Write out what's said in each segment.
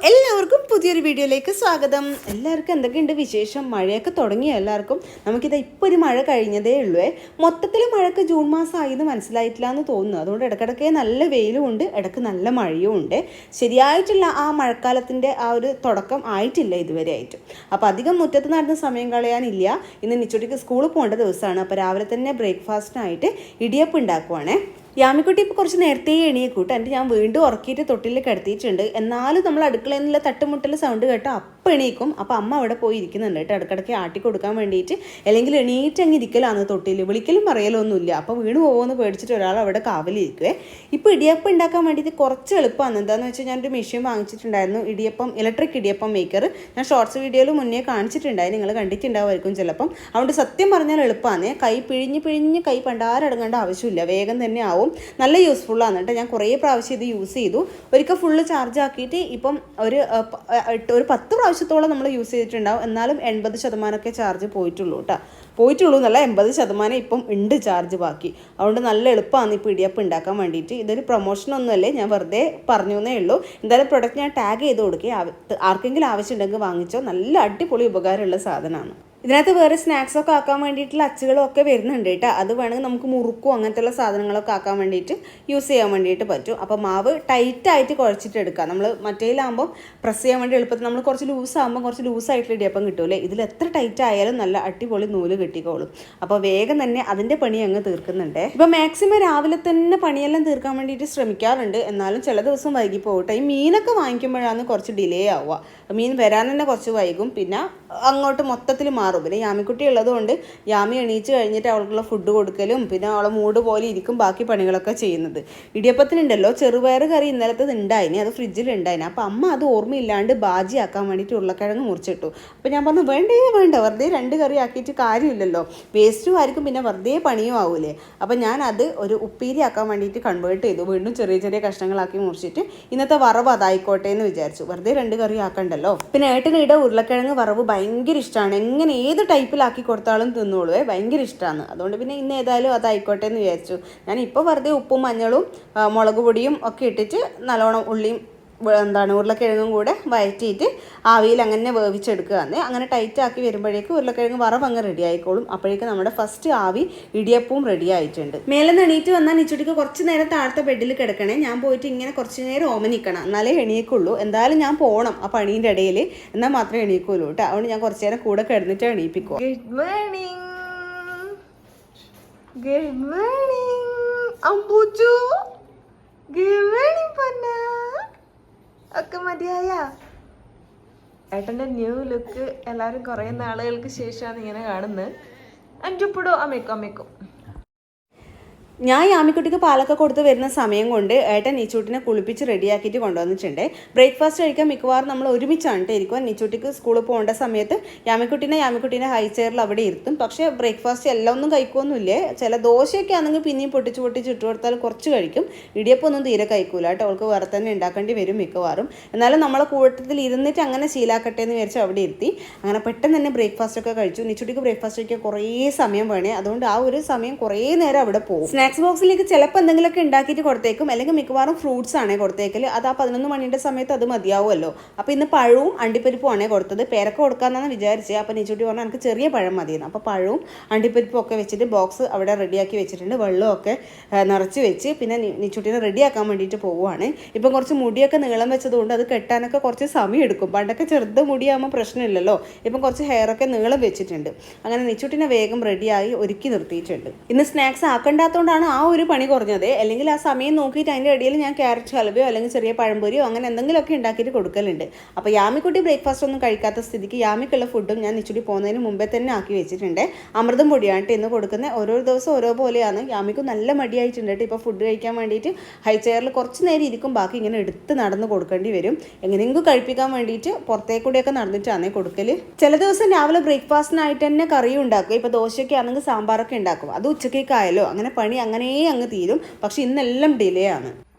എല്ലാവർക്കും പുതിയൊരു വീഡിയോയിലേക്ക് സ്വാഗതം. എല്ലാവർക്കും എന്തൊക്കെയുണ്ട് വിശേഷം? മഴയൊക്കെ തുടങ്ങിയ എല്ലാവർക്കും. നമുക്കിത് ഇപ്പോൾ ഒരു മഴ കഴിഞ്ഞതേ ഉള്ളൂ. മൊത്തത്തിൽ മഴക്ക് ജൂൺ മാസം ആയെന്ന് മനസ്സിലായിട്ടില്ല എന്ന് തോന്നുന്നു. അതുകൊണ്ട് ഇടയ്ക്കിടയ്ക്ക് നല്ല വെയിലും ഉണ്ട്, ഇടയ്ക്ക് നല്ല മഴയും ഉണ്ട്. ശരിയായിട്ടുള്ള ആ മഴക്കാലത്തിൻ്റെ ആ ഒരു തുടക്കം ആയിട്ടില്ല ഇതുവരെ ആയിട്ട്. അപ്പോൾ അധികം മുറ്റത്ത് നടന്ന സമയം കളയാനില്ല. ഇന്ന് നിച്ചുട്ടിക്ക് സ്കൂളിൽ പോകേണ്ട ദിവസമാണ്. അപ്പോൾ രാവിലെ തന്നെ ബ്രേക്ക്ഫാസ്റ്റിനായിട്ട് ഇടിയപ്പം ഉണ്ടാക്കുവാണേ. യാമിക്കുട്ടി ഇപ്പോൾ കുറച്ച് നേരത്തെ എണീക്കൂട്ടെ. എന്നിട്ട് ഞാൻ വീണ്ടും ഉറക്കിയിട്ട് തൊട്ടിൽ കിടത്തിയിട്ടുണ്ട്. എന്നാലും നമ്മൾ അടുക്കളയിൽ നിന്നുള്ള തട്ടുമുട്ടൽ സൗണ്ട് കേട്ടോ അപ്പം എണീക്കും. അപ്പോൾ അമ്മ അവിടെ പോയി ഇരിക്കുന്നുണ്ട് കേട്ടോ, ഇടയ്ക്കിടയ്ക്ക് ആട്ടി കൊടുക്കാൻ വേണ്ടിയിട്ട്. അല്ലെങ്കിൽ എണീറ്റങ്ങ് ഇരിക്കലാണ് തൊട്ടിൽ, വിളിക്കലും പറയലൊന്നുമില്ല. അപ്പോൾ വീണ് പോകുമെന്ന് പേടിച്ചിട്ട് ഒരാൾ അവിടെ കാവലിരിക്കുവേ. ഇപ്പോൾ ഇടിയപ്പം ഉണ്ടാക്കാൻ വേണ്ടിയിട്ട് കുറച്ച് എളുപ്പമാണ്. എന്താണെന്ന് വെച്ചാൽ ഞാനൊരു മെഷീൻ വാങ്ങിച്ചിട്ടുണ്ടായിരുന്നു, ഇടിയപ്പം, ഇലക്ട്രിക് ഇടിയപ്പം മേക്കർ. ഞാൻ ഷോർട്സ് വീഡിയോയിൽ മുന്നേ കാണിച്ചിട്ടുണ്ടായി, നിങ്ങൾ കണ്ടിട്ടുണ്ടാവുമായിരിക്കും ചിലപ്പം. അതുകൊണ്ട് സത്യം പറഞ്ഞാൽ എളുപ്പമാണ്. കൈ പിഴിഞ്ഞ് കൈ പണ്ടാരടങ്ങേണ്ട ആവശ്യമില്ല, വേഗം തന്നെ ആവും. നല്ല യൂസ്ഫുള്ളാണ് കേട്ടോ. ഞാൻ കുറേ പ്രാവശ്യം ഇത് യൂസ് ചെയ്തു. ഒരിക്കൽ ഫുള്ള് ചാർജ് ആക്കിയിട്ട് ഇപ്പം ഒരു 10 പ്രാവശ്യത്തോളം നമ്മൾ യൂസ് ചെയ്തിട്ടുണ്ടാവും. എന്നാലും 80% ചാർജ് പോയിട്ടുള്ളൂ കേട്ടോ. എന്നല്ല, 80% ഇപ്പം ഉണ്ട് ചാർജ് ബാക്കി. അതുകൊണ്ട് നല്ല എളുപ്പമാണ് ഇപ്പോൾ ഇടിയപ്പം ഉണ്ടാക്കാൻ വേണ്ടിയിട്ട്. ഇതൊരു പ്രൊമോഷനൊന്നുമല്ലേ, ഞാൻ വെറുതെ പറഞ്ഞു എന്നേ ഉള്ളൂ. എന്തായാലും പ്രൊഡക്റ്റ് ഞാൻ ടാഗ് ചെയ്ത് കൊടുക്കുക, ആർക്കെങ്കിലും ആവശ്യമുണ്ടെങ്കിൽ വാങ്ങിച്ചോ. നല്ല അടിപൊളി ഉപകാരമുള്ള സാധനമാണ്. ഇതിനകത്ത് വേറെ സ്നാക്സൊക്കെ ആക്കാൻ വേണ്ടിയിട്ടുള്ള അച്ചുകളൊക്കെ വരുന്നുണ്ട് കേട്ടോ. അത് വേണമെങ്കിൽ നമുക്ക് മുറുക്കും അങ്ങനത്തെയുള്ള സാധനങ്ങളൊക്കെ ആക്കാൻ വേണ്ടിയിട്ട് യൂസ് ചെയ്യാൻ വേണ്ടിയിട്ട് പറ്റും. അപ്പോൾ മാവ് ടൈറ്റായിട്ട് കുഴച്ചിട്ട് എടുക്കുക. നമ്മൾ മറ്റേലാകുമ്പോൾ പ്രസ് ചെയ്യാൻ വേണ്ടി എളുപ്പത്തിൽ, നമ്മൾ കുറച്ച് ലൂസാകുമ്പോൾ കുറച്ച് ലൂസായിട്ടുള്ള ഇടിയപ്പം കിട്ടുമല്ലേ. ഇതിൽ എത്ര ടൈറ്റ് ആയാലും നല്ല അടിപൊളി നൂല് കിട്ടിക്കോളും. അപ്പോൾ വേഗം തന്നെ അതിൻ്റെ പണി അങ്ങ് തീർക്കുന്നുണ്ട്. ഇപ്പോൾ മാക്സിമം രാവിലെ തന്നെ പണിയെല്ലാം തീർക്കാൻ വേണ്ടിയിട്ട് ശ്രമിക്കാറുണ്ട്. എന്നാലും ചില ദിവസം വൈകി പോകട്ടെ. ഈ മീനൊക്കെ വാങ്ങിക്കുമ്പോഴാണ് കുറച്ച് ഡിലേ ആവുക. മീൻ വരാൻ തന്നെ കുറച്ച് വൈകും, പിന്നെ അങ്ങോട്ട് മൊത്തത്തിൽ മാറും. പിന്നെ യാമിക്കുട്ടി ഉള്ളതുകൊണ്ട് യാമി എണീച്ച് കഴിഞ്ഞിട്ട് അവൾക്കുള്ള ഫുഡ് കൊടുക്കലും പിന്നെ അവളെ മൂഡ് പോലെ ഇരിക്കും ബാക്കി പണികളൊക്കെ ചെയ്യുന്നത്. ഇടിയപ്പത്തിനുണ്ടല്ലോ ചെറുപയർ കറി ഇന്നലത്തത് ഉണ്ടായിന്, അത് ഫ്രിഡ്ജിൽ ഉണ്ടായിന്. അപ്പോൾ അമ്മ അത് ഓർമ്മയില്ലാണ്ട് ബാജി ആക്കാൻ വേണ്ടിയിട്ട് ഉരുളക്കിഴങ്ങ് മുറിച്ചിട്ടു. അപ്പോൾ ഞാൻ പറഞ്ഞു വേണ്ട, വെറുതെ 2 കറി ആക്കിയിട്ട് കാര്യമില്ലല്ലോ, വേസ്റ്റും ആയിരിക്കും, പിന്നെ വെറുതെ പണിയും ആവൂലേ. അപ്പോൾ ഞാൻ അത് ഒരു ഉപ്പേരി ആക്കാൻ വേണ്ടിയിട്ട് കൺവേർട്ട് ചെയ്തു. വീണ്ടും ചെറിയ കഷ്ണങ്ങളാക്കി മുറിച്ചിട്ട് ഇന്നത്തെ വറവ് അതായിക്കോട്ടെ എന്ന് വിചാരിച്ചു. വെറുതെ 2 കറി ആക്കണ്ടല്ലോ. പിന്നെ ഏട്ടനിടെ ഉരുളക്കിഴങ്ങ് വറവ് ഭയങ്കര ഇഷ്ടമാണ്. എങ്ങനെ ഏത് ടൈപ്പിലാക്കി കൊടുത്താലും തിന്നോളൂ, ഭയങ്കര ഇഷ്ടമാണ്. അതുകൊണ്ട് പിന്നെ ഇന്ന് ഏതായാലും അതായിക്കോട്ടെ എന്ന് വിചാരിച്ചു. ഞാൻ ഇപ്പോൾ വെറുതെ ഉപ്പും മഞ്ഞളും മുളക് പൊടിയും ഒക്കെ ഇട്ടിട്ട് നല്ലോണം ഉള്ളിയും ഉരുളക്കിഴങ്ങും കൂടെ വഴറ്റിയിട്ട് ആവിയിൽ അങ്ങനെ വേവിച്ചെടുക്കുകയാണ്. അങ്ങനെ ടൈറ്റാക്കി വരുമ്പോഴേക്കും ഉരുളക്കിഴങ്ങ് വറവ് അങ്ങ് റെഡി ആയിക്കോളും. അപ്പോഴേക്കും നമ്മുടെ ഫസ്റ്റ് ആവി ഇടിയപ്പവും റെഡി ആയിട്ടുണ്ട്. മേലെ നിന്ന് എണീറ്റ് വന്നാൽ നിച്ചുട്ടിക്ക് കുറച്ച് നേരം താഴത്തെ ബെഡിൽ കിടക്കണേ. ഞാൻ പോയിട്ട് ഇങ്ങനെ കുറച്ച് നേരം ഓമനിക്കണം, എന്നാലേ എണീക്കുള്ളൂ. എന്തായാലും ഞാൻ പോകണം ആ പണീൻ്റെ ഇടയിൽ, എന്നാൽ മാത്രമേ എണീക്കുള്ളൂ കേട്ടോ. അതുകൊണ്ട് ഞാൻ കുറച്ച് നേരം കൂടെ കിടന്നിട്ട് എണീപ്പിക്കും. Good morning Ambuchu. Good morning പൊന്ന. ഒക്കെ മതിയായ ഏട്ടൻ്റെ ന്യൂ ലുക്ക് എല്ലാവരും കുറേ നാളുകൾക്ക് ശേഷമാണ് ഇങ്ങനെ കാണുന്നത്. അഞ്ചുപ്പിടോ അമ്മയ്ക്കും ഞാൻ യാമിക്കുട്ടിക്ക് പാലൊക്കെ കൊടുത്ത് വരുന്ന സമയം കൊണ്ട് ഏട്ടൻ നിച്ചൂട്ടിനെ കുളിപ്പിച്ച് റെഡിയാക്കിയിട്ട് കൊണ്ടുവന്നിട്ടുണ്ട്. ബ്രേക്ക്ഫാസ്റ്റ് കഴിക്കാൻ മിക്കവാറും നമ്മൾ ഒരുമിച്ചാണ് ഇരിക്കുക. നിച്ചൂട്ടിക്ക് സ്കൂളിൽ പോകേണ്ട സമയത്ത് യാമിക്കുട്ടീനെ ഹൈ ചെയറിൽ അവിടെ ഇരുത്തും. പക്ഷേ ബ്രേക്ക്ഫാസ്റ്റ് എല്ലാം ഒന്നും കഴിക്കുമൊന്നുമില്ലേ. ചില ദോശയൊക്കെ ആണെങ്കിൽ പിന്നെയും പൊട്ടിച്ച് ഇട്ട് കൊടുത്താൽ കുറച്ച് കഴിക്കും. ഇടിയപ്പം ഒന്നും തീരെ കഴിക്കൂല കേട്ടോ. അവൾക്ക് വേറെ തന്നെ ഉണ്ടാക്കേണ്ടി വരും മിക്കവാറും. എന്നാലും നമ്മളെ കൂട്ടത്തിൽ ഇരുന്നിട്ട് അങ്ങനെ ശീലാക്കട്ടെ എന്ന് വിചാരിച്ച് അവിടെ ഇരുത്തി. അങ്ങനെ പെട്ടെന്ന് തന്നെ ബ്രേക്ക്ഫാസ്റ്റ് ഒക്കെ കഴിച്ചു. നിച്ചൂട്ടിക്ക് ബ്രേക്ക്ഫാസ്റ്റ് കഴിക്കാൻ കുറേ സമയം വേണേ. അതുകൊണ്ട് ആ ഒരു സമയം കുറേ നേരം അവിടെ പോകും. സ്നാക്സ് ബോക്സിലേക്ക് ചിലപ്പോൾ എന്തെങ്കിലുമൊക്കെ ഉണ്ടാക്കിയിട്ട് കൊടുത്തേക്കും, അല്ലെങ്കിൽ മിക്കവാറും ഫ്രൂട്ട്സ് ആണേ കൊടുത്തേക്കൽ. അത് ആ 11 മണിയുടെ സമയത്ത് അത് മതിയാവുമല്ലോ. അപ്പോൾ ഇന്ന് പഴവും അണ്ടിപ്പരിപ്പും ആണേ കൊടുത്തത്. പേരൊക്കെ കൊടുക്കാമെന്നാണ് വിചാരിച്ചത്. അപ്പോൾ നിച്ചൂട്ടി പറഞ്ഞാൽ എനിക്ക് ചെറിയ പഴം മതിയെന്ന്. അപ്പോൾ പഴവും അണ്ടിപ്പരിപ്പും ഒക്കെ വെച്ചിട്ട് ബോക്സ് അവിടെ റെഡിയാക്കി വെച്ചിട്ടുണ്ട്. വെള്ളമൊക്കെ നിറച്ച് വെച്ച് പിന്നെ നിച്ചൂട്ടിനെ റെഡിയാക്കാൻ വേണ്ടിയിട്ട് പോവുകയാണ്. ഇപ്പം കുറച്ച് മുടിയൊക്കെ നീളം വെച്ചതുകൊണ്ട് അത് കെട്ടാനൊക്കെ കുറച്ച് സമയം എടുക്കും. പണ്ടൊക്കെ ചെറുത് മുടിയാകുമ്പോൾ പ്രശ്നമില്ലല്ലോ. ഇപ്പം കുറച്ച് ഹെയറൊക്കെ നീളം വെച്ചിട്ടുണ്ട്. അങ്ങനെ നിച്ചൂട്ടിനെ വേഗം റെഡിയായി ഒരുക്കി നിർത്തിയിട്ടുണ്ട്. ഇന്ന് സ്നാക്സ് ആക്കേണ്ടാത്തതുകൊണ്ടാണ് ആ ഒരു പണി കുറഞ്ഞത്. അല്ലെങ്കിൽ ആ സമയം നോക്കിയിട്ട് അതിൻ്റെ ഇടയിൽ ഞാൻ ക്യാരറ്റ് ഹൽവയോ അല്ലെങ്കിൽ ചെറിയ പഴംപൊരിയോ അങ്ങനെ എന്തെങ്കിലുമൊക്കെ ഉണ്ടാക്കിയിട്ട് കൊടുക്കലുണ്ട്. അപ്പോൾ യാമിക്കുട്ടി ബ്രേക്ക്ഫാസ്റ്റ് ഒന്നും കഴിക്കാത്ത സ്ഥിതിക്ക് യാമിക്കുള്ള ഫുഡും ഞാൻ നിച്ചുടി പോകുന്നതിന് മുമ്പേ തന്നെ ആക്കി വെച്ചിട്ടുണ്ട്. അമൃതം പൊടിയാണ് ഇന്ന് കൊടുക്കുന്നത്. ഓരോ ദിവസം ഓരോ പോലെയാണ്. യാമിക്ക് നല്ല മടിയായിട്ടുണ്ട് ഇപ്പോൾ ഫുഡ് കഴിക്കാൻ വേണ്ടിയിട്ട്. ഹൈ ചെയറിൽ കുറച്ച് നേരം ഇരിക്കും, ബാക്കി ഇങ്ങനെ എടുത്ത് നടന്ന് കൊടുക്കേണ്ടി വരും. എങ്ങനെയെങ്കിലും കഴിപ്പിക്കാൻ വേണ്ടിയിട്ട് പുറത്തേക്കൂടെയൊക്കെ നടന്നിട്ടാണ് കൊടുക്കൽ. ചില ദിവസം രാവിലെ ബ്രേക്ക്ഫാസ്റ്റിനായിട്ട് തന്നെ കറിയും ഉണ്ടാക്കും. ഇപ്പോൾ ദോശയൊക്കെ ആണെങ്കിൽ സാമ്പാറൊക്കെ ഉണ്ടാക്കും. അത് ഉച്ചക്കേക്കായാലോ അങ്ങനെ പണി അങ്ങനെ അങ്ങ് തീരും. പക്ഷെ ഇന്നെല്ലാം ഡിലേ ആണ്.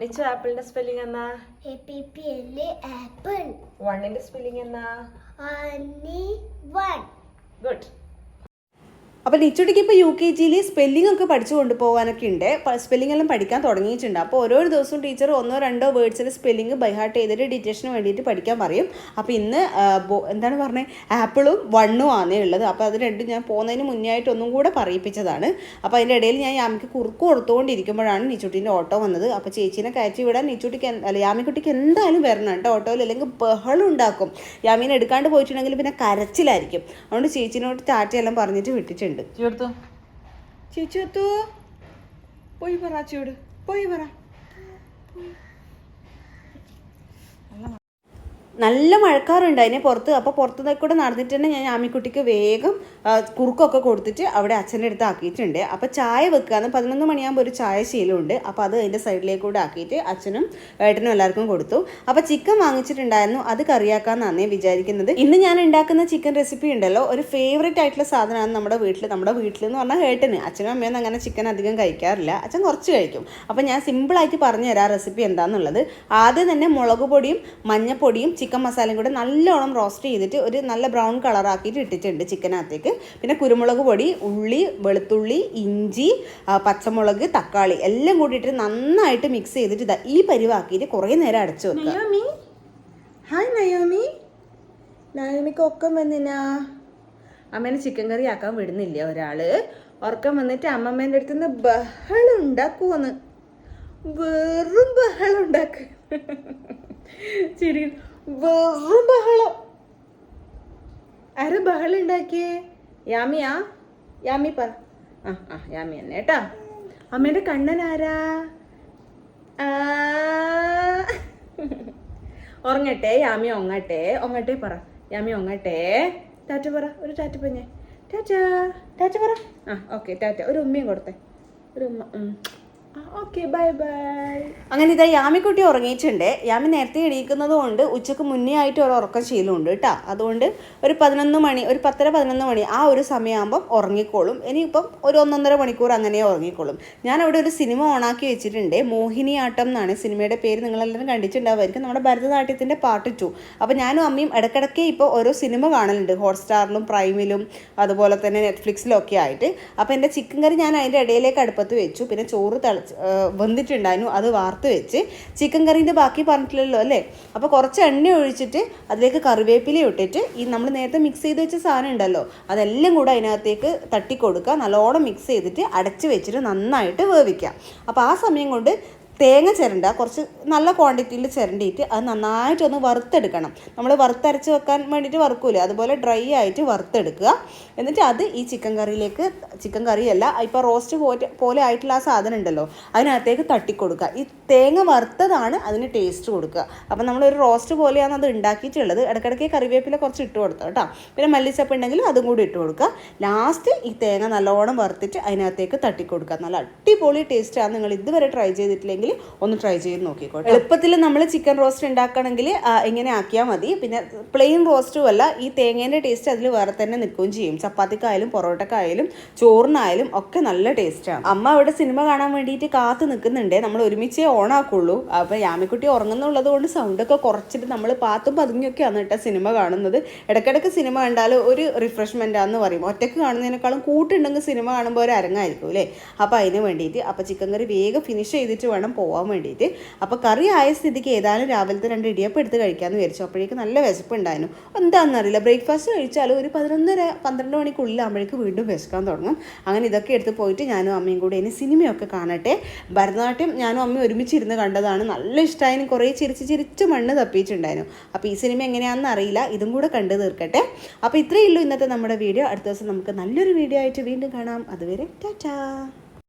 ആപ്പിളിന്റെ സ്പെല്ലിംഗ് എന്നാ? ആപ്പിൾ. 1ന്റെ സ്പെല്ലിംഗ് എന്നാ? ഗുഡ്. അപ്പോൾ നിച്ചുട്ടിക്ക് ഇപ്പോൾ UKG സ്പെല്ലിംഗ് ഒക്കെ പഠിച്ചു കൊണ്ടുപോകാനൊക്കെ ഉണ്ട്. സ്പെല്ലിംഗ് എല്ലാം പഠിക്കാൻ തുടങ്ങിയിട്ടുണ്ട്. അപ്പോൾ ഓരോ ദിവസവും ടീച്ചർ 1-2 വേർഡ്സിൽ സ്പെല്ലിംഗ് ബൈഹാർട്ട് ചെയ്തിട്ട് ഡിറ്റക്ഷന് വേണ്ടിയിട്ട് പഠിക്കാൻ പറയും. അപ്പോൾ ഇന്ന് എന്താണ് പറഞ്ഞത്, ആപ്പിളും 1 ആണേ ഉള്ളത്. അപ്പോൾ അത് രണ്ടും ഞാൻ പോകുന്നതിന് മുന്നേ ആയിട്ട് ഒന്നും കൂടെ പറയിപ്പിച്ചതാണ്. അപ്പോൾ അതിൻ്റെ ഇടയിൽ ഞാൻ യാമിക്ക് കുറുക്ക് കൊടുത്തുകൊണ്ടിരിക്കുമ്പോഴാണ് നിച്ചുട്ടീൻ്റെ ഓട്ടോ വന്നത്. അപ്പോൾ ചേച്ചീനെ കയറ്റി വിടാൻ നിച്ചുട്ടിക്ക് യാമിക്കുട്ടിക്ക് എന്തായാലും വരണം കേട്ടോ ഓട്ടോയിൽ, അല്ലെങ്കിൽ ബഹളം ഉണ്ടാക്കും. യാമീനെ എടുക്കാണ്ട് പോയിട്ടുണ്ടെങ്കിൽ പിന്നെ കരച്ചിലായിരിക്കും. അതുകൊണ്ട് ചേച്ചീനോട് ടാറ്റയെല്ലാം പറഞ്ഞിട്ട് വിട്ടിട്ടുണ്ട്. ചേച്ചി പോയി പറ, അച്ചയോട് പോയി പറ. നല്ല മഴക്കാറുണ്ട് അതിനെ പുറത്ത്. അപ്പോൾ പുറത്തുനിന്ന് കൂടെ നടന്നിട്ട് തന്നെ ഞാൻ യാമിക്കുട്ടിക്ക് വേഗം കുറുക്കൊക്കെ കൊടുത്തിട്ട് അവിടെ അച്ഛൻ്റെ അടുത്ത് ആക്കിയിട്ടുണ്ട്. അപ്പോൾ ചായ വെക്കുകയെന്ന് 11 മണിയാകുമ്പോൾ ഒരു ചായ ശീലമുണ്ട്. അപ്പോൾ അത് അതിൻ്റെ സൈഡിലേക്ക് കൂടെ ആക്കിയിട്ട് അച്ഛനും ഏട്ടനും എല്ലാവർക്കും കൊടുത്തു. അപ്പോൾ ചിക്കൻ വാങ്ങിച്ചിട്ടുണ്ടായിരുന്നു, അത് കറിയാക്കാമെന്നാണ് വിചാരിക്കുന്നത്. ഇന്ന് ഞാൻ ഉണ്ടാക്കുന്ന ചിക്കൻ റെസിപ്പി ഉണ്ടല്ലോ, ഒരു ഫേവറേറ്റ് ആയിട്ടുള്ള സാധനമാണ് നമ്മുടെ വീട്ടിൽ എന്ന് പറഞ്ഞാൽ ഏട്ടന്. അച്ഛനും അമ്മയൊന്നും അങ്ങനെ ചിക്കൻ അധികം കഴിക്കാറില്ല, അച്ഛൻ കുറച്ച് കഴിക്കും. അപ്പോൾ ഞാൻ സിമ്പിളായിട്ട് പറഞ്ഞു തരാം റെസിപ്പി എന്താണെന്നുള്ളത്. ആദ്യം തന്നെ മുളക് പൊടിയും മഞ്ഞപ്പൊടിയും ചിക്കൻ മസാലയും കൂടെ നല്ലോണം റോസ്റ്റ് ചെയ്തിട്ട് ഒരു നല്ല ബ്രൗൺ കളറാക്കിയിട്ട് ഇട്ടിട്ടുണ്ട് ചിക്കനകത്തേക്ക്. പിന്നെ കുരുമുളക് പൊടി, ഉള്ളി, വെളുത്തുള്ളി, ഇഞ്ചി, പച്ചമുളക്, തക്കാളി എല്ലാം കൂടിയിട്ട് നന്നായിട്ട് മിക്സ് ചെയ്തിട്ട് ഈ പരിവാക്കിയിട്ട് കുറേ നേരം അടച്ചു വെക്കുക. ഹായ് നയോമിക്ക് ഒക്കം വന്നിനാ. അമ്മേനെ ചിക്കൻ കറി ആക്കാൻ വിടുന്നില്ല ഒരാള്. ഉറക്കം വന്നിട്ട് അമ്മമ്മേൻ്റെ അടുത്ത് നിന്ന് ബഹളം ഉണ്ടാക്കുവന്ന്, വെറും ബഹളം ഉണ്ടാക്കുക. ശരി, വെറും ബഹളം. ആരാ ബഹളം ഉണ്ടാക്കിയേ? യാമിയാ? യാമി പറ. യാമി തന്നെ കേട്ടാ. അമ്മേൻ്റെ കണ്ണൻ ആരാ? ഉറങ്ങട്ടെ യാമി, ഒങ്ങട്ടെ പറ. യാമി ഒങ്ങട്ടെ. ടാറ്റ പറ, ഒരു ടാറ്റ പറഞ്ഞേ. ടാറ്റ പറ. ഓക്കെ ടാറ്റ. ഒരു ഉമ്മയും കൊടുത്തേ, ഒരു ഉമ്മ. Okay bye bye. അങ്ങനെ ഇതാ യാമിക്കുട്ടി ഉറങ്ങിയിട്ടുണ്ട്. യാമി നേരത്തെ എണീക്കുന്നത് കൊണ്ട് ഉച്ചക്ക് മുന്നേ ആയിട്ട് ഒരു ഉറക്കം ശീലമുണ്ട് കേട്ടോ. അതുകൊണ്ട് ഒരു 11 മണി, ഒരു 10-11 മണി ആ ഒരു സമയമാകുമ്പം ഉറങ്ങിക്കോളും. ഇനിയിപ്പം ഒരു 1-1.5 മണിക്കൂർ അങ്ങനെ ഉറങ്ങിക്കോളും. ഞാൻ അവിടെ ഒരു സിനിമ ഓണാക്കി വെച്ചിട്ടുണ്ട്. മോഹിനിയാട്ടം എന്നാണ് സിനിമയുടെ പേര്. നിങ്ങളെല്ലാവരും കണ്ടിട്ടുണ്ടാവുമായിരിക്കും. നമ്മുടെ ഭരതനാട്യത്തിൻ്റെ പാർട്ട് 2. അപ്പോൾ ഞാനും അമ്മയും ഇടയ്ക്കിടയ്ക്ക് ഇപ്പോൾ ഓരോ സിനിമ കാണലുണ്ട്, ഹോട്ട്സ്റ്റാറിലും പ്രൈമിലും അതുപോലെ തന്നെ നെറ്റ്ഫ്ലിക്സിലും ഒക്കെ ആയിട്ട്. അപ്പോൾ എൻ്റെ ചിക്കൻ കറി ഞാൻ അതിൻ്റെ ഇടയിലേക്ക് അടുപ്പത്ത് വെച്ചു. പിന്നെ ചോറ് വെന്തിട്ടുണ്ടായിരുന്നു, അത് വാർത്ത് വെച്ച്. ചിക്കൻ കറീൻ്റെ ബാക്കി പറഞ്ഞിട്ടില്ലല്ലോ അല്ലേ. അപ്പോൾ കുറച്ച് എണ്ണ ഒഴിച്ചിട്ട് അതിലേക്ക് കറിവേപ്പില ഇട്ടിട്ട് ഈ നമ്മൾ നേരത്തെ മിക്സ് ചെയ്ത് വെച്ച സാധനം ഉണ്ടല്ലോ അതെല്ലാം കൂടെ അതിനകത്തേക്ക് തട്ടിക്കൊടുക്കുക. നല്ലോണം മിക്സ് ചെയ്തിട്ട് അടച്ച് വെച്ചിട്ട് നന്നായിട്ട് വേവിക്കാം. അപ്പോൾ ആ സമയം കൊണ്ട് തേങ്ങ ചിരണ്ട, കുറച്ച് നല്ല ക്വാണ്ടിറ്റിയിൽ ചിരണ്ടിയിട്ട് അത് നന്നായിട്ടൊന്ന് വറുത്തെടുക്കണം. നമ്മൾ വറുത്തരച്ച് വെക്കാൻ വേണ്ടിയിട്ട് വറുക്കൂലേ, അതുപോലെ ഡ്രൈ ആയിട്ട് വറുത്തെടുക്കുക. എന്നിട്ട് അത് ഈ ചിക്കൻ കറിയിലേക്ക്, ചിക്കൻ കറിയല്ല ഇപ്പോൾ റോസ്റ്റ് പോലെ ആയിട്ടുള്ള ആ സാധനം ഉണ്ടല്ലോ അതിനകത്തേക്ക് തട്ടിക്കൊടുക്കുക. ഈ തേങ്ങ വറുത്തതാണ് അതിന് ടേസ്റ്റ് കൊടുക്കുക. അപ്പോൾ നമ്മളൊരു റോസ്റ്റ് പോലെയാണ് അത് ഉണ്ടാക്കിയിട്ടുള്ളത്. ഇടയ്ക്കിടയ്ക്ക് കറിവേപ്പില കുറച്ച് ഇട്ട് കൊടുത്തോ കേട്ടോ. പിന്നെ മല്ലിച്ചപ്പ് ഉണ്ടെങ്കിൽ അതും കൂടി ഇട്ട് കൊടുക്കുക. ലാസ്റ്റ് ഈ തേങ്ങ നല്ലോണം വറുത്തിട്ട് അതിനകത്തേക്ക് തട്ടിക്കൊടുക്കുക. നല്ല അടിപൊളി ടേസ്റ്റാണ്. നിങ്ങൾ ഇതുവരെ ട്രൈ ചെയ്തിട്ടില്ലെങ്കിൽ ഒന്ന് ട്രൈ ചെയ്ത് നോക്കിക്കോട്ടെ. എളുപ്പത്തിൽ നമ്മൾ ചിക്കൻ റോസ്റ്റ് ഉണ്ടാക്കണമെങ്കിൽ ഇങ്ങനെ ആക്കിയാൽ മതി. പിന്നെ പ്ലെയിൻ റോസ്റ്റും അല്ല, ഈ തേങ്ങേൻ്റെ ടേസ്റ്റ് അതിൽ വേറെ തന്നെ നിൽക്കുകയും ചെയ്യും. ചപ്പാത്തിക്കായാലും പൊറോട്ടക്കായാലും ചോറിനായാലും ഒക്കെ നല്ല ടേസ്റ്റാണ്. അമ്മ അവിടെ സിനിമ കാണാൻ വേണ്ടിയിട്ട് കാത്തു നിൽക്കുന്നുണ്ട്. നമ്മൾ ഒരുമിച്ചേ ഓണാക്കുള്ളൂ. അപ്പോൾ യാമിക്കുട്ടി ഉറങ്ങുന്നുള്ളത് കൊണ്ട് സൗണ്ടൊക്കെ കുറച്ചിട്ട് നമ്മൾ പാത്തും പതുങ്ങിയൊക്കെയാണ് കേട്ടോ സിനിമ കാണുന്നത്. ഇടയ്ക്കിടയ്ക്ക് സിനിമ കണ്ടാൽ ഒരു റിഫ്രഷ്മെൻ്റ് ആണെന്ന് പറയും. ഒറ്റയ്ക്ക് കാണുന്നതിനേക്കാളും കൂട്ടുണ്ടെങ്കിൽ സിനിമ കാണുമ്പോൾ ഒരു അരങ്ങായിരിക്കും അല്ലേ. അപ്പോൾ അതിന് വേണ്ടിയിട്ട് അപ്പോൾ ചിക്കൻ കറി വേഗം ഫിനിഷ് ചെയ്തിട്ട് വേണം പോകാൻ വേണ്ടിയിട്ട്. അപ്പോൾ കറി ആയ സ്ഥിതിക്ക് ഏതായാലും രാവിലത്തെ 2 ഇടിയപ്പം എടുത്ത് കഴിക്കാമെന്ന് വിചാരിച്ചു. അപ്പോഴേക്കും നല്ല വിശപ്പുണ്ടായിരുന്നു. എന്താണെന്നറിയില്ല, ബ്രേക്ക്ഫാസ്റ്റ് കഴിച്ചാലും ഒരു 11-12 മണിക്കുള്ളിലാകുമ്പോഴേക്കും വീണ്ടും വിശക്കാൻ തുടങ്ങും. അങ്ങനെ ഇതൊക്കെ എടുത്ത് പോയിട്ട് ഞാനും അമ്മയും കൂടി ഇനി സിനിമയൊക്കെ കാണട്ടെ. ഭരതനാട്യം ഞാനും അമ്മയും ഒരുമിച്ചിരുന്ന് കണ്ടതാണ്. നല്ല ഇഷ്ടമായിരുന്നു. കുറേ ചിരിച്ച് മണ്ണ് തപ്പിയിട്ടുണ്ടായിരുന്നു. അപ്പോൾ ഈ സിനിമ എങ്ങനെയാണെന്ന് അറിയില്ല, ഇതും കൂടെ കണ്ടു തീർക്കട്ടെ. അപ്പോൾ ഇത്രയേ ഉള്ളൂ ഇന്നത്തെ നമ്മുടെ വീഡിയോ. അടുത്ത ദിവസം നമുക്ക് നല്ലൊരു വീഡിയോ ആയിട്ട് വീണ്ടും കാണാം. അതുവരെ ടാറ്റാ.